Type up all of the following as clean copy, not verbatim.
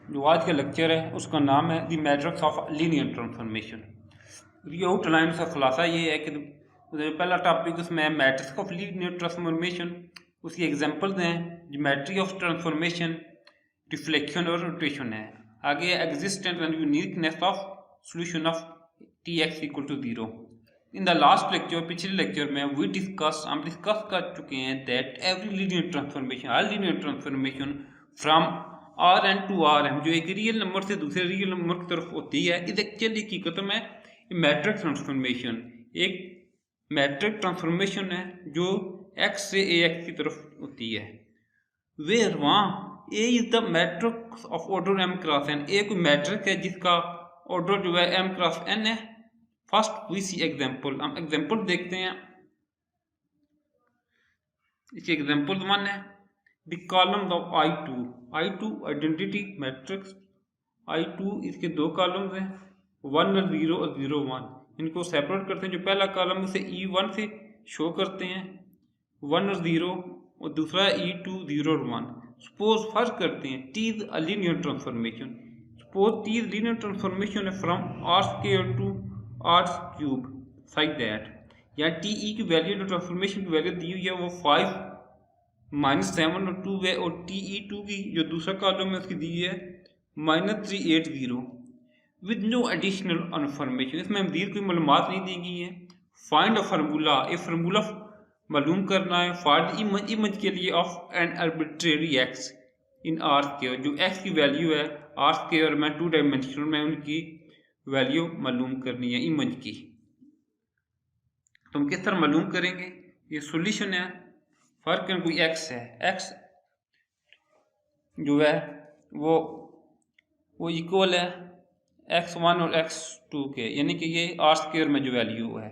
जो आज का लेक्चर है उसका नाम है the matrix of linear transformation. ये आउटलाइन का खुलासा ये है कि पहला टॉपिक उसमें है मैट्रिक्स ऑफ लीनियर ट्रांसफॉर्मेशन, उसकी एग्जांपल्स हैं ज्योमेट्री ऑफ ट्रांसफॉर्मेशन, रिफ्लेक्शन और रोटेशन है। आगे existence and uniqueness of solution of T X equal to 0। In the last lecture, पिछले लेक्चर में हम डिस्कस कर चुके हैं दैट एवरी लीनियर ट्रांसफॉर्मेशन, हर linear transformation from R N to R M, जो एक रियल नंबर से दूसरे रियल नंबर की तरफ होती है, इस एक्चुअली हकीकत में मैट्रिक ट्रांसफॉर्मेशन एक मैट्रिक ट्रांसफॉर्मेशन है जो एक्स से ए एक्स की तरफ होती है। वेयर वहाँ A is the matrix of order M cross N, A कोई मैट्रिक है जिसका ऑर्डर जो है एम क्रॉस एन है। फर्स्ट वी सी एग्जाम्पल, हम एग्जाम्पल देखते हैं। इसकी एग्जाम्पल 1 है the columns of I2 identity matrix I2, इसके दो कॉलम्स हैं 1 और 0 और 0 1। इनको सेपरेट करते हैं। जो पहला कॉलम उसे E1 से शो करते हैं 1 और 0, और दूसरा E2 0 और 1। सपोज फर्स्ट करते हैं T is a linear transformation. Suppose T is linear transformation है from R square to R cube side that, या TE की वैल्यू जो ट्रांसफॉर्मेशन की वैल्यू दी हुई है वो 5 -7 और 2 है, और TE2 की जो दूसरा कॉलम है उसकी दी है -380 विद नो एडिशनल इन्फॉर्मेशन। इसमें मज़ीद कोई मालूमात नहीं दी गई है। फाइंड अ फार्मूला, एक फार्मूला मालूम करना है फॉर इमेज के लिए of an arbitrary x in are square, जो एक्स की वैल्यू है आर स्क्वायर में 2 डायमेंशनल में उनकी वैल्यू मालूम करनी है इमेज की। तो हम किस तरह मालूम करेंगे? ये सॉल्यूशन है। फर्क है, कोई एक्स है, एक्स जो है वो इक्वल है x1 और x2 के, यानी कि ये आर स्क्वायर में जो वैल्यू है,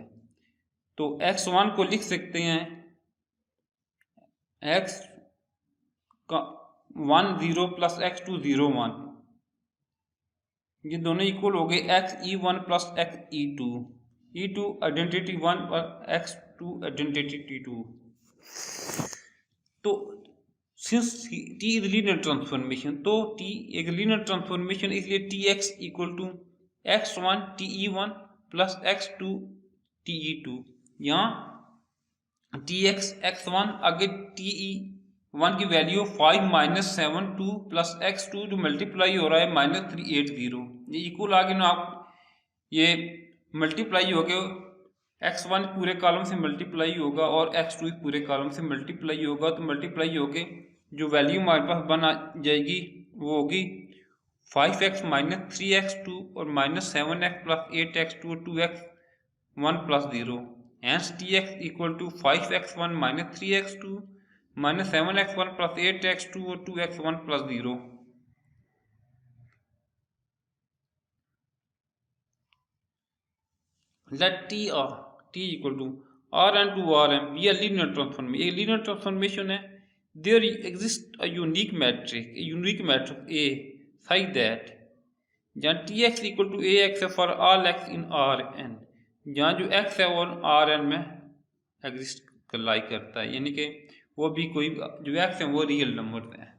तो x1 को लिख सकते हैं x का 1 0 प्लस x2 0 1, ये दोनों इक्वल हो गए xe1 plus xe2, e2 identity 1 और x2 आइडेंटिटी 2। तो since T is linear transformation, तो T एक लीनियर ट्रांसफॉर्मेशन, इसलिए Tx equal to x1 TE1 plus x2 TE2। यहाँ Tx x1 आगे TE1 की वैल्यू 5 -7 2 प्लस x2 जो मल्टीप्लाई हो रहा है -380, ये इक्वल आगे ना आप ये मल्टीप्लाई हो गए, x1 पूरे कॉलम से मल्टीप्लाई होगा और x2 पूरे कॉलम से मल्टीप्लाई होगा, तो मल्टीप्लाई हो गए जो वैल्यू हमारे पास बन जाएगी वो होगी 5x - 3x2 और -7x प्लस 8x2 और 2x1 plus 0। Hence Tx equal to 5x1 - 3x2 -7x1 plus 8x2 और 2x1 plus 0। Let T equal to Rn to Rm be a linear transformation। एक linear transformation है। There exists a unique matrix A such that जहाँ Tx equal to Ax है for all x in Rn, जहाँ जो x है वो Rn में exist लाई करता है, यानी कि वो भी कोई जो x है वो रियल नंबर है।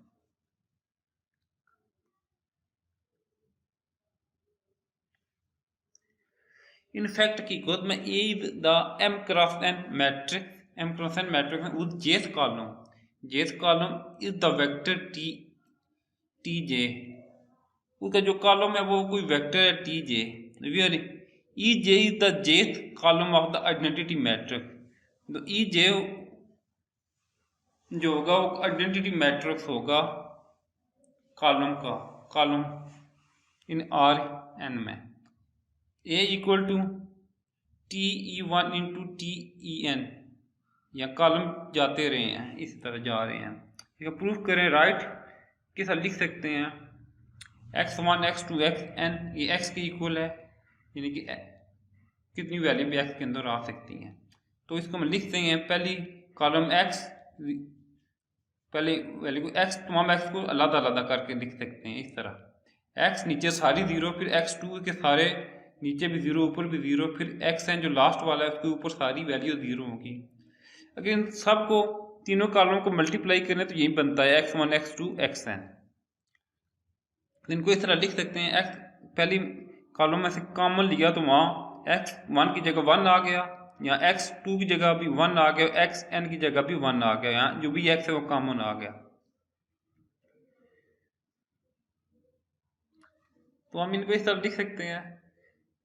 In fact हकीकत में A is the M cross n matrix, M cross n matrix में with jth column is the vector Tj, उसका जो कॉलम है वो कोई वेक्टर है Tj, where Ej is the jth column of the identity matrix। तो Ej जो होगा वो आइडेंटिटी मैट्रिक्स होगा कॉलम इन Rn में। A equal to TE1 into TEn, या कॉलम जाते रहे हैं इस तरह जा रहे हैं। इसका प्रूफ करें, राइट किस लिख सकते हैं x1 x2 xn, ये x के इक्वल है, यानी कि कितनी वैल्यू भी x के अंदर आ सकती हैं। तो इसको हम लिखते हैं पहली कॉलम x, पहले वैल्यू को x, तमाम x को अलग करके लिख सकते हैं इस तरह। x नीचे सारी 0, फिर x2 के सारे नीचे भी 0, ऊपर भी 0, फिर xn जो लास्ट वाला है उसके ऊपर सारी वैल्यू 0 होगी। अगर इन सबको तीनों कॉलम को मल्टीप्लाई करें तो यही बनता है x1 x2 xn। इनको इस तरह लिख सकते हैं, एक्स पहली कॉलम में से कॉमन लिया तो वहाँ एक्स वन की जगह वन आ गया, या एक्स टू की जगह भी वन आ गया, एक्स एन की जगह भी वन आ गया, यहाँ जो भी एक्स है वो कॉमन आ गया। तो हम इनको इस तरह लिख सकते हैं,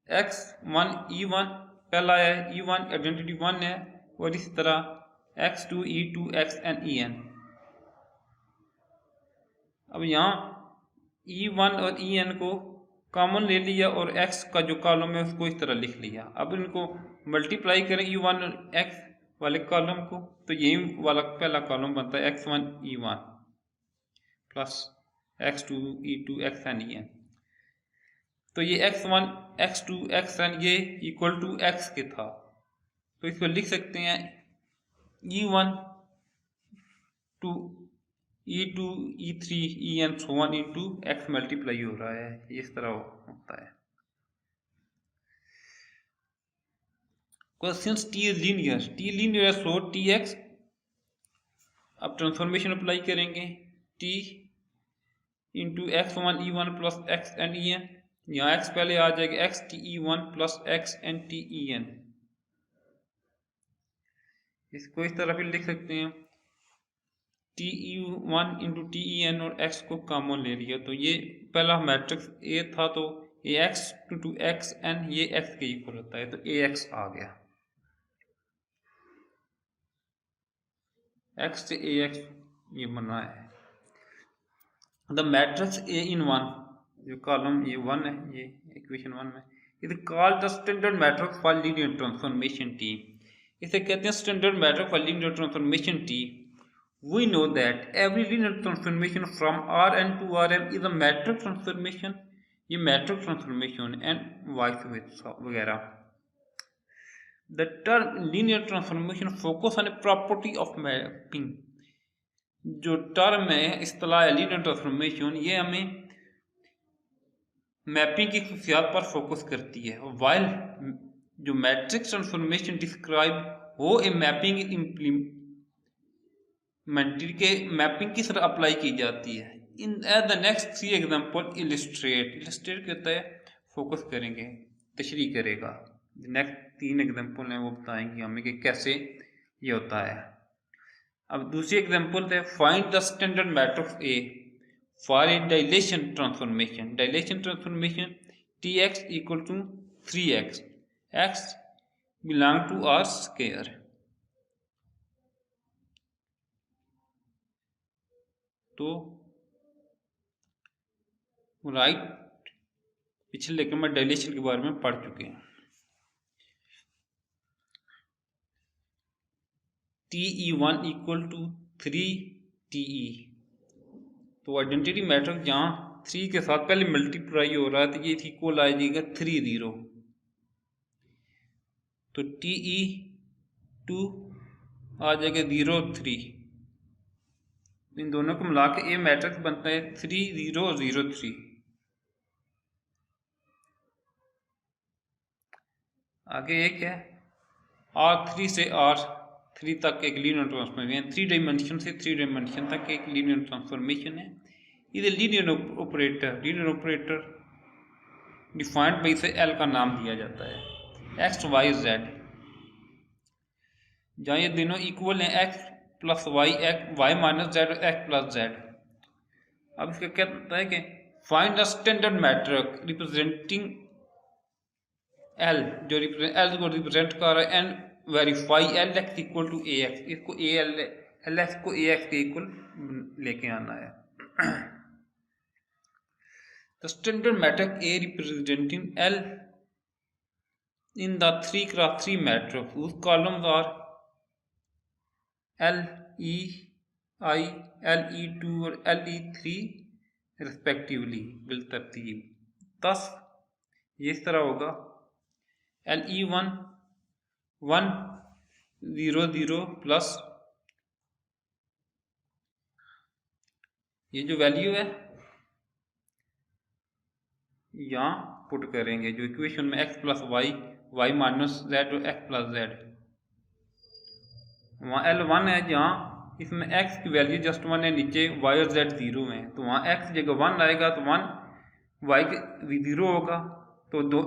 एक्स वन ई वन पहला है, ई वन आइडेंटिटी वन है, और इसी तरह X two E two X N E N. अब यहाँ ई वन और ई एन को कॉमन ले लिया और एक्स का जो कॉलम है उसको इस तरह लिख लिया। अब इनको मल्टीप्लाई करें ई वन और एक्स वाले कॉलम को, तो यही वाला पहला कॉलम बनता है X one E one plus X two E two X N E N. तो ये X one X two X N ये इक्वल टू एक्स के था, तो इसको लिख सकते हैं E one two E two E three E N so one into X multiply हो रहा है, इस तरह होता है। क्वेश्चंस टी इज लीनियर है, सो टी एक्स, अब ट्रांसफॉर्मेशन अप्लाई करेंगे, T into X one E one plus X N E N, यहाँ एक्स पहले आ जाएगा X T E one plus X N T E N. इसको इस तरह फिर लिख सकते हैं, T E one into T E N और एक्स को कॉमन ले लिया, तो ये पहला मैट्रिक्स ए था, तो A X two X N ये एक्स के इक्वल होता है, तो ए एक्स आ गया, एक्स से ए एक्स ये बना है। The matrix A in one, जो कॉलम ये वन है, ये इक्वेशन वन में, is called the standard matrix for linear transformation T. इसे कहते हैं standard matrix for linear transformation T. We know that every linear transformation from Rn to Rm is a matrix transformation, ये matrix transformation and vice versa वगैरह। The term linear transformation focus on a property of mapping, जो term है इस्तेलाह linear transformation ये हमें mapping की खुशियात पर focus करती है, while जो matrix transformation describe वो ए मैपिंग इम्प्लीमेंट के मैपिंग किस तरह अप्लाई की जाती है। In the next three example illustrate कहता है फोकस करेंगे, तशरीह करेगा। नेक्स्ट तीन एग्जांपल हैं वो बताएंगे हमें कि कैसे ये होता है। अब दूसरी एग्जांपल है, find the standard matrix A for a dilation transformation T X equal to 3x, X belong to R square. तो राइट पिछले लेक्चर में डायलेशन के बारे में पढ़ चुके हैं। T E one equal to 3TE, तो आइडेंटिटी मैट्रिक्स जहाँ 3 के साथ पहले मल्टीप्लाई हो रहा है तो ये इक्वल आ जाएगा 30, तो TE2 आ जाएगा 0 3, इन दोनों को मिला के ए मैट्रिक्स बनता है 3003। आगे एक है R3 से R3 तक एक लीनियर ट्रांसफॉर्मेशन, 3 डायमेंशन से 3 डायमेंशन तक एक लीनियर ट्रांसफॉर्मेशन है। इधर लीनियर ऑपरेटर डिफाइंड बाई से L का नाम दिया जाता है, एक्स वाई जेड, जहाँ ये दोनों इक्वल हैं, X plus Y, Y minus Z, X plus Z. अब इसका क्या होता है कि find the standard matrix representing L, जो एल को रिप्रेजेंट कर रहा है, and verify L X equal to A X, इसको ए एल एक्स को ए एक्स के इक्वल लेके आना है। The standard matrix A representing L in the 3x3 matrix, उस कॉलम्स आर LEI, LE2 और LE3 रिस्पेक्टिवली बिलतरतीब। दस ये इस तरह होगा, LE1 1 0 0 प्लस ये जो वैल्यू है यहाँ पुट करेंगे, जो इक्वेशन में x plus Y, Y minus Z और x प्लस जेड, वहाँ L1 है जहाँ इसमें x की वैल्यू जस्ट 1 है, नीचे y और z 0 है, तो वहाँ x जगह 1 आएगा तो 1 वाई ज़ीरो होगा तो दो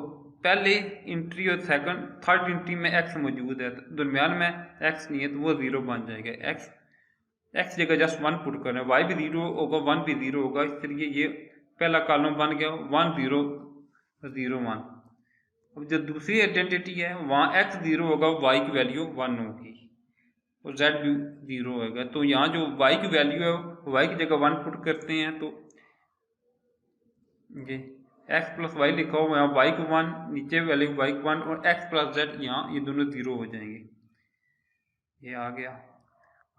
पहले इंट्री और सेकंड थर्ड इंट्री में एक्स मौजूद है, तो दरमियान में एक्स नहीं है तो वो ज़ीरो बन जाएगा। एक्स जगह जस्ट वन पुट कर रहे हैं, वाई भी ज़ीरो होगा वन भी ज़ीरो होगा, इसलिए ये पहला कॉलम बन गया 1 0 0 1। अब जो दूसरी आइडेंटिटी है वहाँ एक्स ज़ीरो होगा, वाई की वैल्यू 1 होगी और जेड भी ज़ीरो होगा। तो यहाँ जो वाई की वैल्यू है वाई की जगह 1 पुट करते हैं तो ये एक्स प्लस वाई लिखा हुआ है, वाई को 1 नीचे वैल्यू वाई को 1 और एक्स प्लस जेड यहाँ ये दोनों ज़ीरो हो जाएंगे। ये आ गया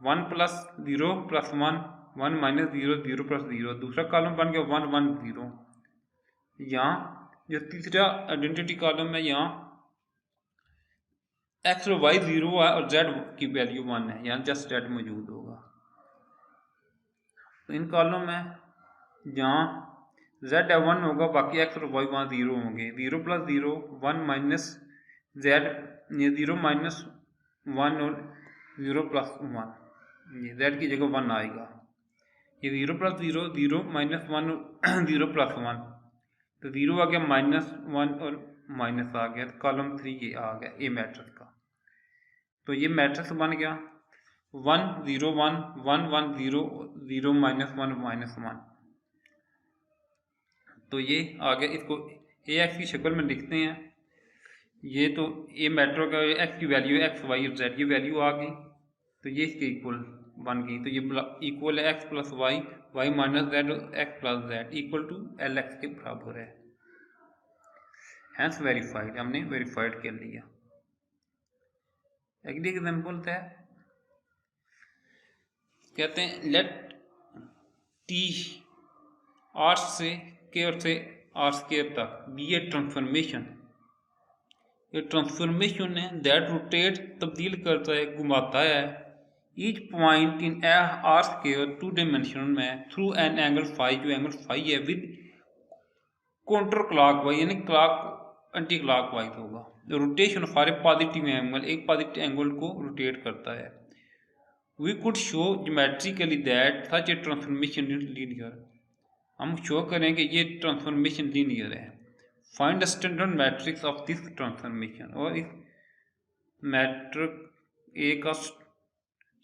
1 प्लस 0 प्लस 1 1 माइनस 0 0 प्लस 0, दूसरा कॉलम बन गया 1 1 0। यहाँ जो तीसरा आइडेंटिटी कॉलम है यहाँ एक्स और वाई 0 है और जेड की वैल्यू 1 है, यहाँ जस्ट जेड मौजूद होगा। तो इन कॉलम में जहाँ जेड है 1 होगा, बाकी एक्स और वाई वहाँ 0 होंगे। 0 प्लस 0 1 माइनस जेड, ये 0 माइनस 1 और 0 प्लस 1, ये जेड की जगह 1 आएगा। ये 0 प्लस 0 0 माइनस 1 और 0 प्लस 1, तो 0 आ गया माइनस 1 और माइनस आ गया, तो कॉलम 3 ये आ गया ए मैट्रिक्स का। तो ये मैट्रिक्स बन गया 1 0 1 1 1 0 0 माइनस 1 माइनस 1। तो ये आ गया, इसको ए एक्स की शक्ल में लिखते हैं। ये तो ए मैट्रिक्स का एक्स की वैल्यू है, एक्स वाई और जेड की वैल्यू आ गई, तो ये इसके इक्वल बन गई। तो ये इक्वल है X plus Y, Y minus Z, X plus Z equal to L X के बराबर है। हैंस वेरीफाइड, हमने वेरीफाइड कर लिया। अगली एग्जाम्पल है, कहते हैं लेट टी आर से केयर से आर स्केयर तक बी ए ट्रांसफॉर्मेशन, ये ट्रांसफॉर्मेशन है दैट रोटेट तब्दील करता है, घुमाता है each point in a R square 2 dimension में थ्रू एन एंगल फाई, जो एंगल फाई है विद काउंटर क्लॉकवाइज, यानी क्लॉक एंटी क्लॉकवाइज होगा। Rotation for a positive angle, एक पॉजिटिव एंगल को रोटेट करता है। We could show geometrically that such A transformation is linear, हम शो करें कि ये ट्रांसफॉर्मेशन लीनियर है। Find the standard matrix of this transformation, और इस मैट्रिक ए का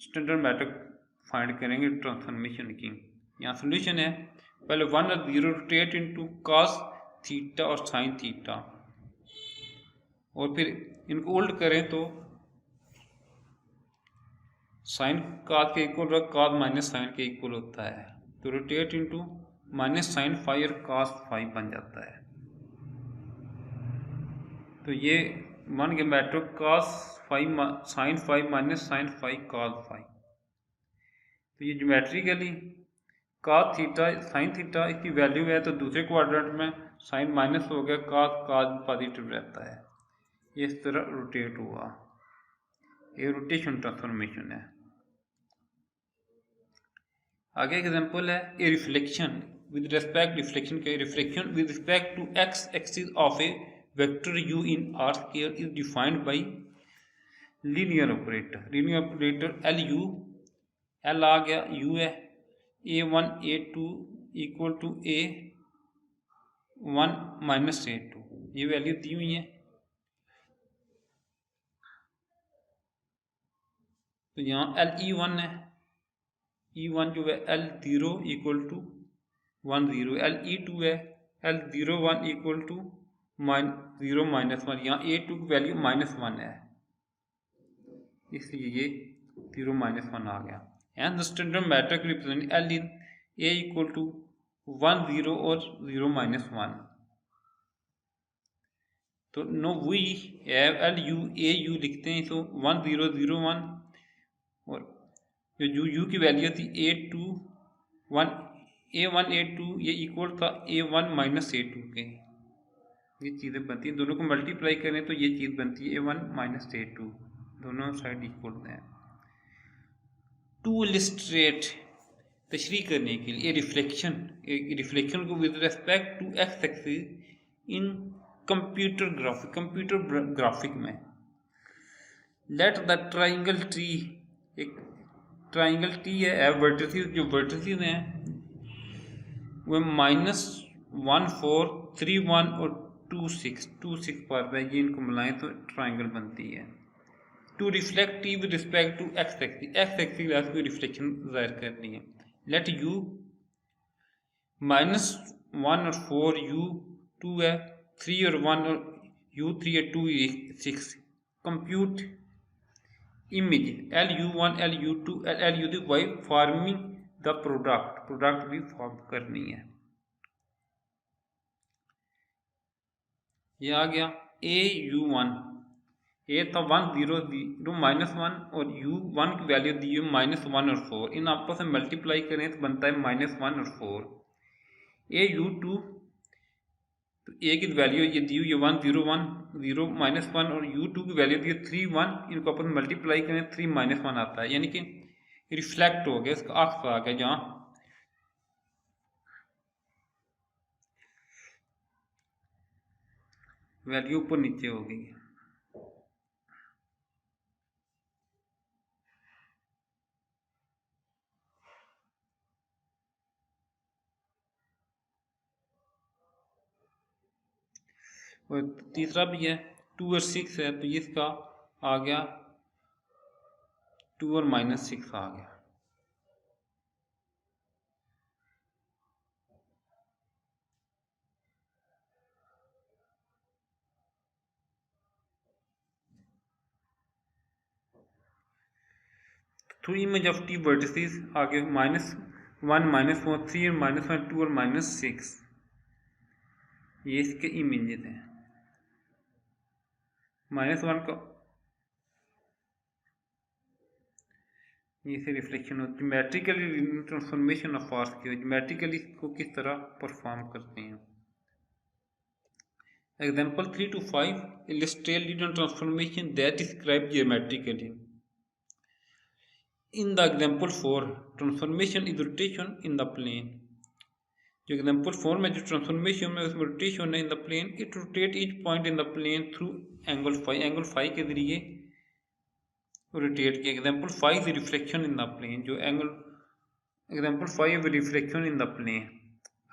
स्टैंडर्ड मैट्रिक फाइंड करेंगे ट्रांसफॉर्मेशन की। यहाँ सोल्यूशन है, पहले 1 और 0 रोटेट इनटू कॉस थीटा और साइन थीटा, और फिर इनको उल्ट करें तो साइन कॉस के इक्वल और कॉस माइनस साइन के इक्वल होता है, तो rotate into minus sine five और कॉस फाइव बन जाता है। तो ये बन गया matrix cos five sine five minus sine five cos five. तो ये geometrically cos theta sine theta इसकी वैल्यू है, तो दूसरे क्वाड्रेंट में साइन माइनस हो गया, कॉस पॉजिटिव रहता है, ये इस तरह रोटेट हुआ। ये रोटेशन ट्रांसफॉर्मेशन है। आगे एग्जांपल है a reflection with respect, reflection के reflection with respect to X axis of a vector u in R square is defined by linear operator। linear operator LU, L आ गया, U है A1 A2 equal to A1 minus A2, ये value दी हुई है। तो यहाँ LE1 है, E1 जो है L0 इक्वल टू 1 0, LE2 है L01 इक्वल टू 0 माइनस 1, यहाँ A2 की वैल्यू -1 है, इसलिए ये 0 माइनस 1 आ गया। And the standard matrix represent L in A equal to 1 0 और 0 माइनस 1। तो नो वी LU AU लिखते हैं, तो 1 0 0 1, और जो U की वैल्यू थी A2 1 A1 A2 ये इक्वल था A1 माइनस A2 के, ये चीज़ें बनती हैं, दोनों को मल्टीप्लाई करें तो ये चीज़ बनती है A1 माइनस A2, दोनों साइड इक्वल हैं। टू इलिस्ट्रेट, तशरीह करने के लिए रिफ्लेक्शन को with respect to X axis in computer graphic में, लेट द ट्राइंगल ट्री, एक ट्राइंगल ट्री है, वर्टिसेस जो वर्टिसेस हैं वो -1 1 4 3 1 और 2 6 पार्ट है, ये इनको मिलाएं तो ट्राइंगल बनती है। To reflect T with respect to X axis कोई रिफ्लेक्शन जाहिर करनी है। लेट यू -1 और 4 यू 2 है, 3 और 1 और यू 3 है, 2 6। Compute image LU1 LU2 LU3 by forming the product भी फॉर्म करनी है। ये आ गया AU1, ए था 1 0 0 -1 और U1 की वैल्यू दी है -1 और 4, इन आपस में मल्टीप्लाई करें तो बनता है -1 और 4। AU2 तो ए की वैल्यू ये दी हुई है 1 0 1 0 -1 और U2 की वैल्यू दी है 3 1, इनको अपन मल्टीप्लाई करें 3 -1 आता है, यानी कि रिफ्लेक्ट हो गया, इसका अक्स आ गया, जहाँ वैल्यू ऊपर नीचे हो गई। और तीसरा भी है 2 और 6 है, तो इसका आ गया 2 और -6 आ गया। Through image of T vertices आगे -1 -4 3 और -1 2 और -6, ये इसके इमेजेस हैं। -1 का ये से रिफ्लेक्शन होती है। ज्योमेट्रिकली ट्रांसफॉर्मेशन ऑफ फार्स की, ज्योमेट्रिकली को किस तरह परफॉर्म करते हैं। Example 3 to 5 illustrate linear transformation that describe geometrically. In the example 4 transformation is rotation in the plane, जो एग्जाम्पल 4 में जो ट्रांसफॉर्मेशन में उसमें रोटेशन है in the plane, it rotate each point in the plane through angle phi के जरिए rotate किया। Example 5 reflection in the plane, जो example 5 reflection in the plane.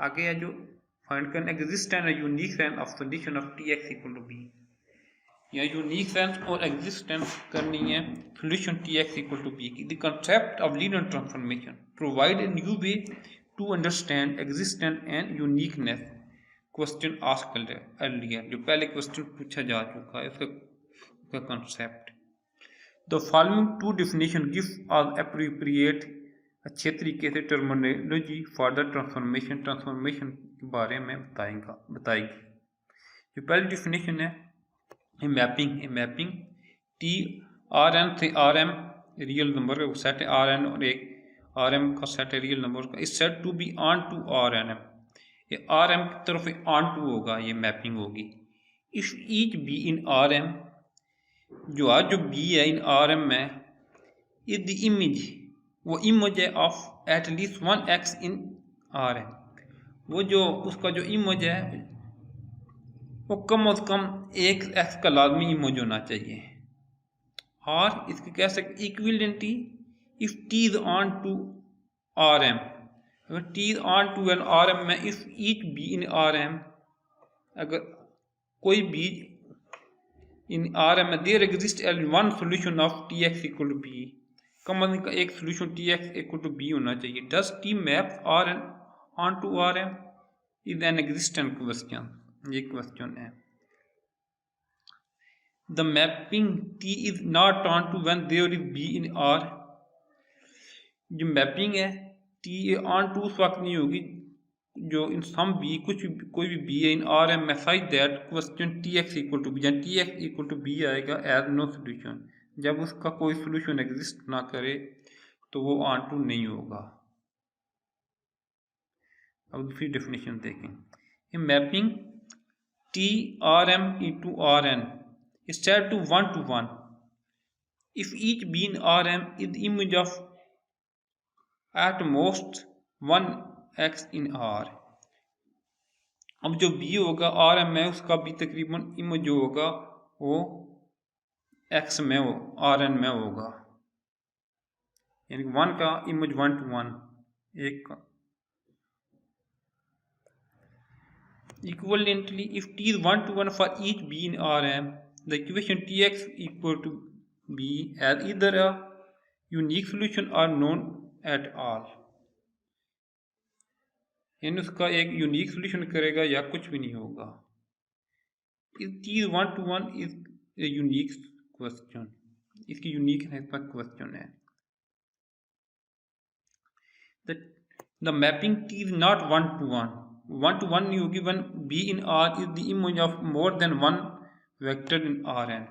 आगे है जो फाइंड करना existence and unique sense of solution of Tx equal to B, या unique sense और एग्जिस्टेंस करनी है solution Tx equal to B की। The concept of linear transformation provide a new way to understand existence and uniqueness question asked earlier, जो पहले question पूछा जा चुका है उसका concept. The following two definition give are appropriate, अच्छे तरीके से टर्मिनोलॉजी फॉर द ट्रांसफॉर्मेशन के बारे में बताएगी। जो पहली डेफिनेशन है मैपिंग टी आर एन से आर एम रियल नंबर का सेट है, आर एन और एक आर एम का सेट है रियल नंबर का, is said to be onto R N M, ये आर एम की तरफ ऑन टू होगा, ये मैपिंग होगी। If each B in R M, जो बी है इन आर एम में, इज द इमेज, वो इमेज है of at least 1 x in R M, वो जो उसका जो इमेज है वो कम से कम एक एक्स का लाजमी इमेज होना चाहिए। और इसके कह सकते equivalently if T is onto R M, अगर T is onto N R M में, if each B in R M, अगर कोई बी इन आर एम में there exist one solution of T X equal to B, कम से कम एक सोल्यूशन T X equal to B होना चाहिए। Does T map R N onto R M is an existent question, ये question है। The mapping T is not on to when there is B in R, जो mapping है T on to उस वक्त नहीं होगी जो इन सम B कोई भी B है in R M size that question Tx equal to B, या Tx इक्वल टू बी आएगा एज नो सोल्यूशन, जब उसका कोई सोल्यूशन एग्जिस्ट ना करे तो वो ऑन टू नहीं होगा। अब दूसरी डेफिनेशन देखें, mapping T R M into R N is set to 1 to 1 if each B in Rm is the image of at most 1 x in R। अब जो B होगा Rm में, उसका भी तकरीबन इमेज जो होगा वो x में हो Rn में होगा, यानी 1 का इमेज 1 to 1 एक का। Equivalently, if T is 1 to 1 for each B in Rm, the equation Tx equal to B as either a unique solution or known at all. यानी उसका एक यूनिक सोल्यूशन करेगा या कुछ भी नहीं होगा. T is 1 to 1 is a unique question. इसकी यूनिकनेस पर क्वेश्चन है. The mapping T is not 1 to 1. 1 to 1 नहीं होगी when B in R is the image of more than one vector in Rn.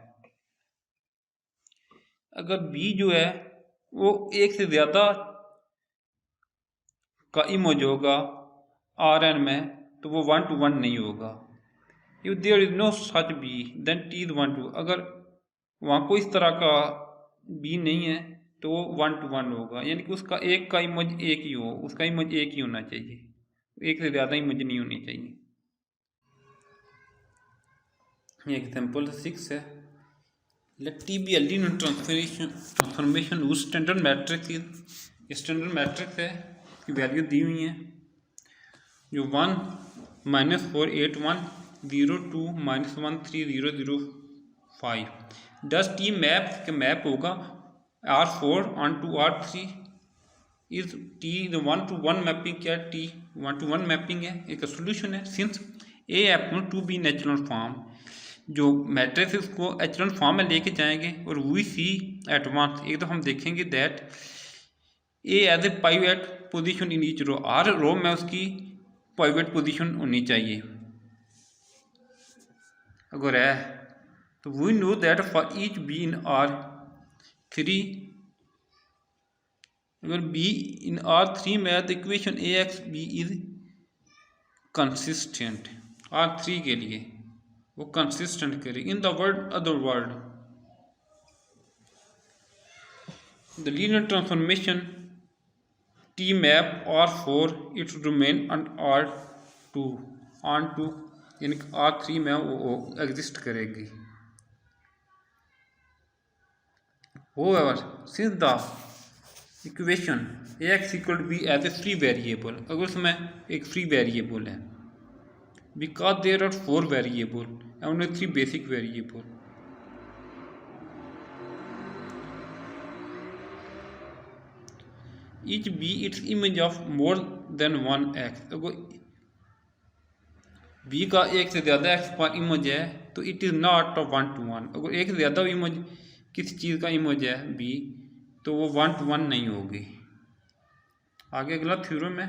अगर B जो है वो एक से ज़्यादा का इमेज होगा Rn में तो वो 1 to 1 नहीं होगा. If there is no such B then T is 1 to. अगर वहाँ कोई इस तरह का B नहीं है तो वो 1 to 1 होगा. यानी कि उसका एक का इमेज एक ही हो, उसका इमेज एक ही होना चाहिए, एक से ज़्यादा इमेज नहीं होनी चाहिए. एग्जाम्पल 6 है. Let T be a linear transformation whose standard matrix is, standard matrix है, इसकी वैल्यू दी हुई है जो 1 -4 8 1 0 2 -1 3 0 0 5. Does T मैप के मैप होगा R4 onto R3. इज T the 1 to 1 मैपिंग. क्या T 1 to 1 मैपिंग है, एक सोल्यूशन है. Since A happen to be natural form, जो मैट्रिक्स है उसको एचुरल फॉर्म में लेके जाएंगे और वी सी एट वंस एक तो हम देखेंगे that A has a pivot position in each row. हर रो में उसकी पाइवेट पोजीशन होनी चाहिए. अगर है तो we know that for each B in R3, अगर B इन R3 में है तो equation A X B is consistent. R3 के लिए वो कंसिस्टेंट करे. In the word other word the linear transformation T map R4 it remain on R2 यानी कि R3 में वो एग्जिस्ट करेगी. However, since the equation ax equal to b as a free variable, अगर उसमें एक फ्री वेरिएबल है, because there are 4 variable and only 3 basic variable, each b its image of more than one x. अगर b का एक से ज़्यादा x पर इमेज है तो इट इज़ नॉट 1 to 1. अगर एक से ज़्यादा इमेज किसी चीज़ का इमेज है b तो वो 1 to 1 नहीं होगी. आगे अगला थ्योरम है.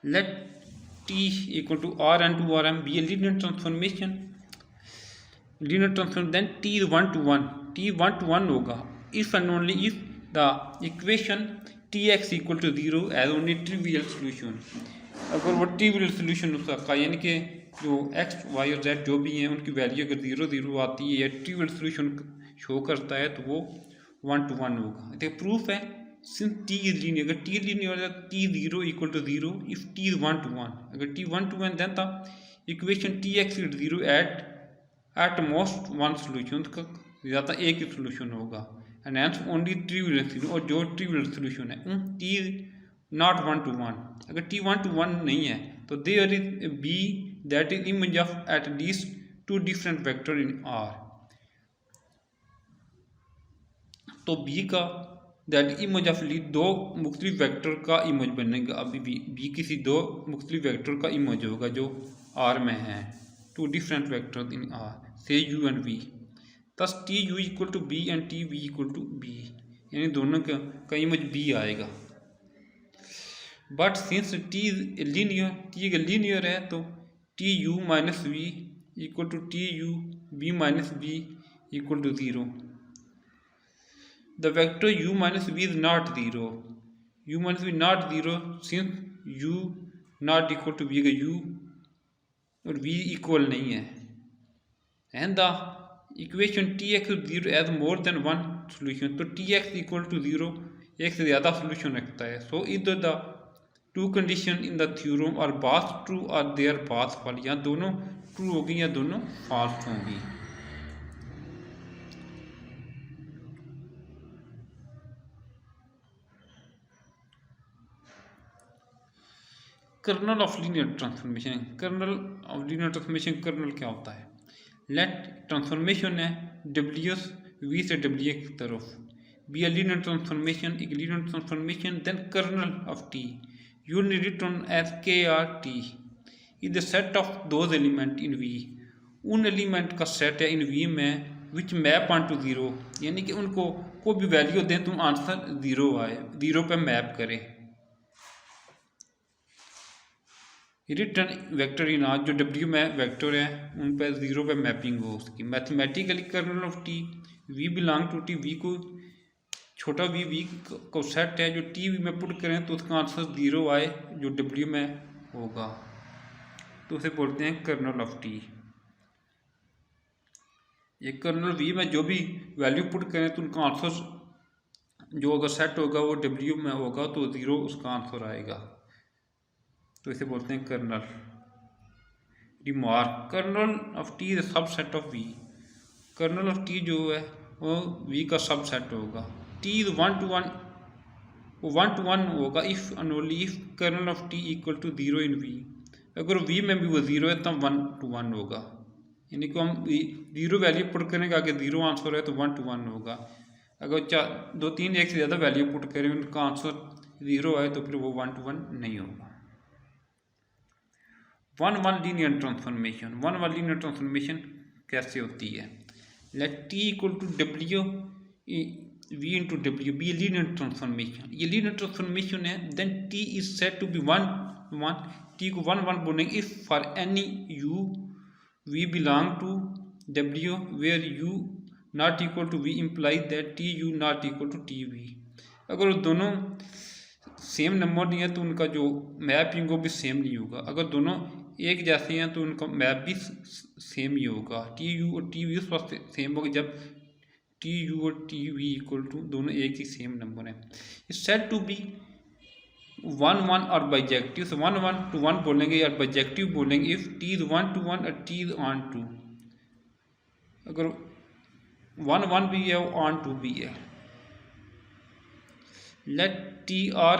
Let T equal to R and to Rm be a linear transformation. Then T is 1 to 1. T 1 to 1 होगा if and only if the equation Tx equal to 0 has only trivial solution. अगर वो trivial solution उसका यानी कि जो x y और z जो भी हैं उनकी वैल्यू अगर 0 0 आती है या ट्रिवियल सोल्यूशन शो करता है तो वो 1 to 1 होगा. तो प्रूफ है सिंस T इज लीनियर. अगर T लीनियर है T 0 equal to 0 if T is 1 to 1. अगर T 1 to 1 then the equation Tx is 0 at most one solution, का ज़्यादा एक ही सोल्यूशन होगा. And hence only trivial solution, और जो ट्रिवियल सोल्यूशन है T नॉट 1 to 1. अगर T 1 to 1 नहीं है तो there is B that is image of at least 2 different vector in R. तो B का दैट इमेज ऑफ लीड दो मुख्तलिफ वेक्टर का इमेज बनेगा. अभी B किसी दो मुख्तलिफ वेक्टर का इमेज होगा जो R में है. 2 डिफरेंट वेक्टर इन R से U and V. Thus T U equal to B and T V equal to B, यानी दोनों का इमेज B आएगा. But since T linear, T linear है तो T U minus V equal to T U B minus B equal to 0. The vector u minus v is not 0. U minus v not 0 since u not equal to v का u और v equal नहीं है. And the equation Tx is 0 as more than one solution. तो Tx equal to 0 एक से ज़्यादा solution रखता है. So either the two condition in the theorem are both true or they are both false. या दोनों true होगी या दोनों false होंगी. Kernel of linear transformation, kernel of linear transformation, kernel क्या होता है? लेट ट्रांसफॉर्मेशन है डब्ल्यू वी से डब्ल्यू की तरफ, बी अ लीनियर ट्रांसफॉर्मेशन, एक linear transformation, then kernel of T unit return as K R T is the set of those element in V, उन element का सेट है in V में which map onto zero, यानी कि उनको कोई भी वैल्यू दें तो आंसर ज़ीरो आए, ज़ीरो पे मैप करे। रिटर्न वेक्टर इन आर, जो डब्ल्यू में वेक्टर है उन पर ज़ीरो पे मैपिंग हो उसकी। Mathematically kernel of T V belong to T, V को छोटा वी को सेट है जो टी वी में पुट करें तो उसका आंसर ज़ीरो आए जो डब्ल्यू में होगा, तो उसे बोलते हैं कर्नल ऑफ टी। ये कर्नल वी में जो भी वैल्यू पुट करें तो उनका आंसर जो अगर सेट होगा वो डब्ल्यू में होगा तो ज़ीरो उसका आंसर आएगा, तो इसे बोलते हैं kernel. Remark, kernel of T is subset of V, kernel of T जो है वो वी का सबसेट होगा। T is one to one होगा if and only if kernel of T equal to zero in V, अगर V में भी वो ज़ीरो है तब 1 to 1 होगा, यानी कि हम ज़ीरो वैल्यू पुट करेंगे आगे ज़ीरो आंसर है तो 1 to 1 होगा। अगर दो तीन एक से ज़्यादा वैल्यू पुट करें उनका आंसर ज़ीरो आए तो फिर वो 1 to 1 नहीं होगा। One linear transformation, one linear transformation कैसे होती है? Let T equal to W V into W be linear transformation, ये लीनियर ट्रांसफॉर्मेशन है। Then T is said to be one, T को 1 बोलेंगे if for any U V belong to W where U not equal to V implies that T U not equal to T V, अगर दोनों same number नहीं है तो उनका जो mapping वो भी सेम नहीं होगा, अगर दोनों एक जैसे हैं तो उनका मैप भी सेम ही होगा। टी यू और टी वी उस वक्त सेम होगा जब टी यू और टी वी इक्वल टू दोनों एक ही सेम नंबर है। इट्स सेड टू बी 1 1 और बाइजेक्टिव, से 1 1 to 1 बोलेंगे और बाइजेक्टिव बोलेंगे इफ टी इज 1 to 1 और टी इज ऑन टू, अगर 1 1 भी है वो ऑन टू भी है। Let T R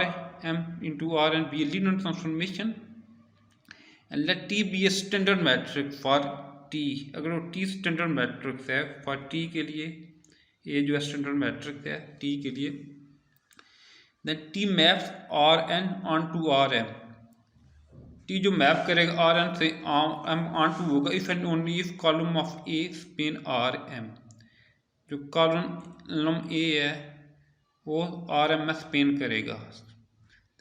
M into R and be a linear transformation and let T be a standard matrix for T, अगर वो T standard matrix है for T के लिए, ये जो standard matrix है T के लिए, then T maps Rn onto Rm, T जो मैप करेगा Rn से M onto होगा if and only if column of A span Rm, जो कॉलम A है वो आर एम एस स्पेन करेगा।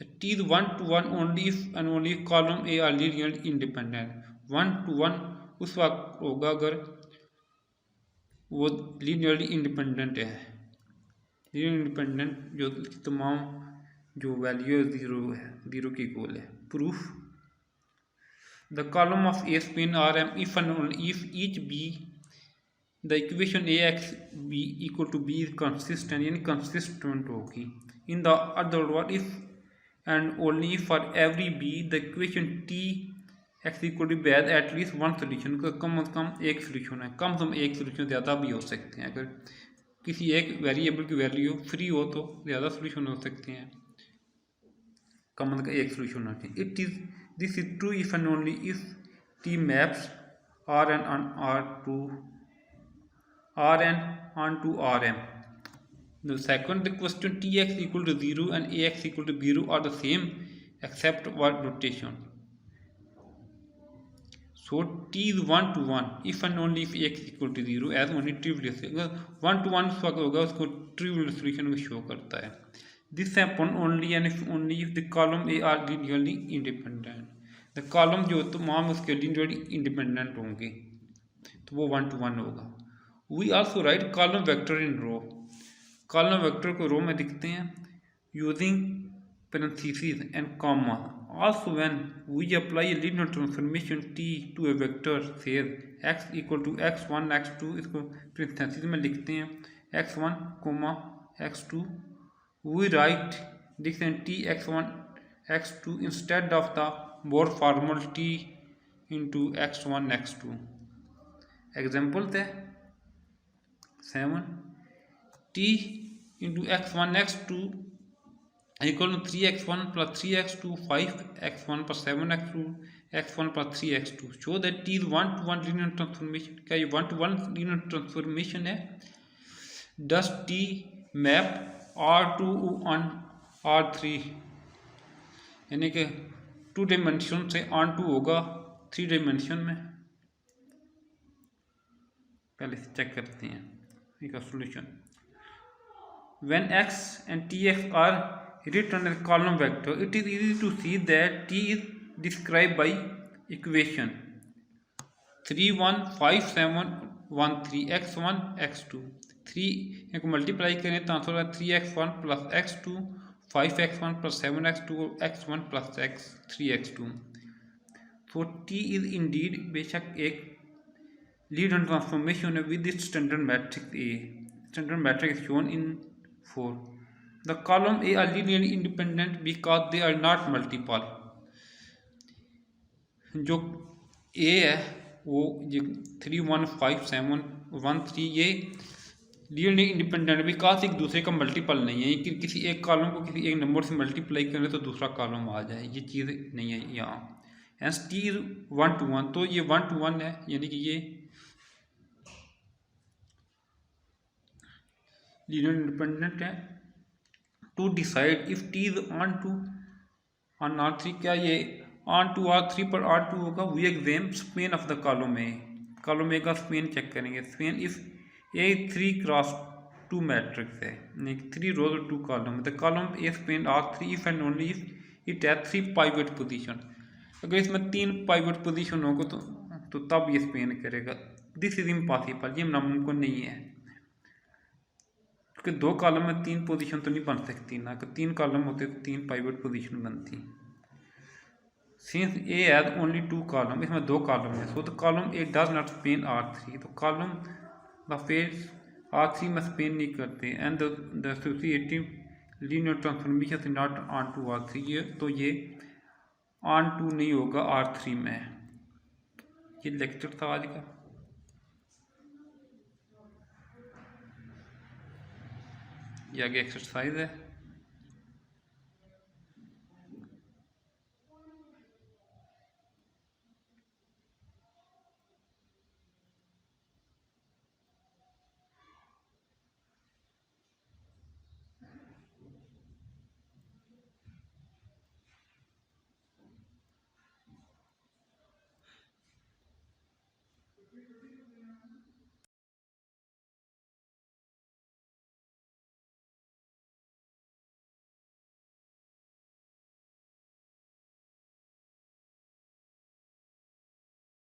T is 1 to 1 only if and only column A are linearly independent, 1 to 1 उस वक्त होगा अगर वो लीनियरली इंडिपेंडेंट है, लीनियर इंडिपेंडेंट जो तमाम जो वैल्यू ज़ीरो है, ज़ीरो की इक्वल है। Proof, the column of A span R M if and only if each B the equation A X B equal to B is consistent, यानी consistent होगी। In the other word if and only for every B the equation T X equal to B has at least one solution, कम से कम एक solution है, कम से कम एक सोल्यूशन, ज़्यादा भी हो सकते हैं, अगर किसी एक वेरिएबल की वैल्यू फ्री हो तो ज़्यादा सोल्यूशन हो सकते हैं, कम से कम एक सोल्यूशन होना चाहिए। It is this is true if and only if T maps R N on R to Rn onto Rm. The second the question Tx equal to 0 and Ax equal to 0 are the same except word notation. So T is 1 to 1 if and only if X equal to 0 as only trivial, अगर 1 to 1 वक्त होगा उसको trivial solution में show करता है। This happen only and if only if the column A are linearly independent. The column जो तमाम उसके linearly independent होंगे तो वो 1 to 1 होगा। We also write column vector in row, column vector को रो में दिखते हैं using parentheses and comma. Also when we apply a linear transformation T to a vector says x equal to x1 x2, इसको parentheses में लिखते हैं x1 comma x2, we write लिखते हैं T x1 x2 instead of the more formal T into x1 x2। Example थे 7 T into x1 x2 इक्वल टू 3x1 plus 3x2 5x1 plus 7x2 x1 plus 3x2 show that T is one to one linear transformation. क्या ये one to one linear transformation है? Does T map R2 on R3, यानी कि 2 dimension से on to होगा 3 dimension में। पहले से चेक करते हैं इसका solution. When x and tx are written as column vector, it is easy to see that t is described by equation 3 1 5 7 1 3 x1 x2 3 को मल्टीप्लाई करें तो आंसर होगा 3x1 plus x2 5x1 plus 7x2 x1 plus 3x2। तो t is Indeed बेशक एक linear transformation है with its standard matrix A. Standard matrix is shown in 4. The column A are linearly independent because they are not multiple. जो A है वो 3 1 5 7 1 3 ये linearly independent because एक दूसरे का मल्टीपल नहीं है कि किसी एक कॉलम को किसी एक नंबर से मल्टीप्लाई करें तो दूसरा कॉलम आ जाए, ये चीज़ नहीं है यहाँ। एंड टी इज 1 to 1, तो ये 1 to 1 है, यानी कि ये लीनियर इंडिपेंडेंट है। To decide if T is onto on R3, क्या ये ऑन टू R3 पर R2 होगा? We exam span of the column A. Column A का स्पेन चेक करेंगे। Span if A 3x2 matrix है, यानी 3 rows और 2 column. The column A span R3 if and only if it has 3 pivot position. अगर इसमें 3 pivot position होगा तो तब ये स्पेन करेगा। दिस इज इम्पॉसिबल, ये नामुमकिन नहीं है, क्योंकि 2 कॉलम में 3 पोजीशन तो नहीं बन सकती ना, कि 3 कॉलम होते तो 3 पाइवट पोजीशन बनती। Since A has only 2 column, इसमें 2 कॉलम है, so the column A does not Spain R3, तो कॉलम द फेस R3 में स्पेन नहीं करते। And the associative linear transformation is not onto R3, ये तो ये ऑन टू नहीं होगा R3 में। ये लेक्चर था आज का। ये आगे एक्सरसाइज है।